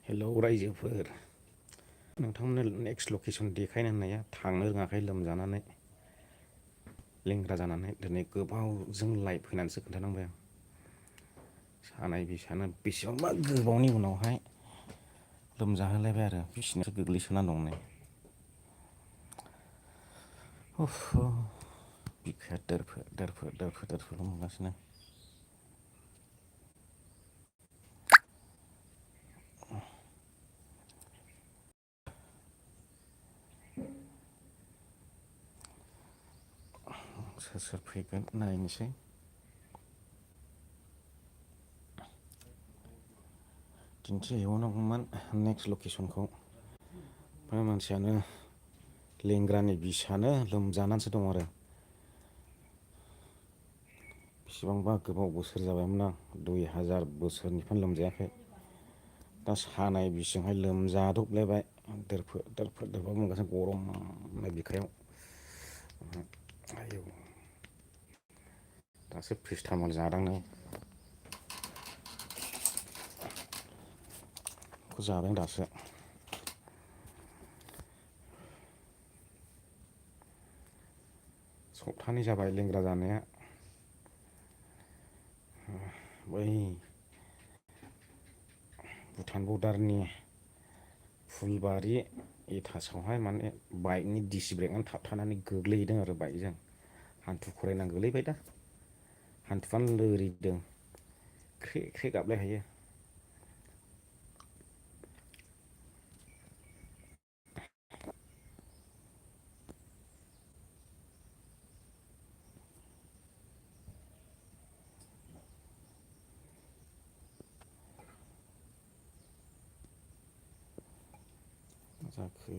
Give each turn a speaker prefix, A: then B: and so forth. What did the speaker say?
A: hello रायजोफोर नोंथांमोननो next location देखायनो होननाया थांनो रोङाखै लोमजानानै लेंग्रा जानानै दिनै गोबावजों लाइभ फैनानैसो खोन्थानांबाय आं सानाय बिसानो बेसेबांबा गोबावनि उनावहाय लोमजाहोलायबाय आरो बिसिनासो गोग्लैसोना दं नै बिखाया दोरफोर मोनगासिनो सोर सोर फैगोन नायनोसै दिन्थिहैबावनांगौमोन नेक्स्ट लकेसनखौ ओमफ्राय मानसियानो लेंग्रानि बिसानो लोमजानानैसो दं आरो बेसेबांबा गोबाव बोसोर जाबायमोन आं 2000 बोसोरनिफ्रायनो लोमजायाखै दा सानाय बिजोंहाय लोमजादबलायबाय दोरफोर मोनगासिनो गरमनो बिखायाव आयौ दासो प्रेसटामल जादोंनो बेखौ जादों दासो सप्तानै जाबाय लेंग्रा जानाया बै भुटान बर्डारनि फुलबारि एटासावहाय माने बाइकनि डिसि ब्रेकआनो थाबथानानै गोग्लैहैदों आरो बाइकजों हान्थु खरायनानै गोलैबाय दा हान्थुआनो लोरिदों ख्रे ख्रे गाबलायखायो जाखो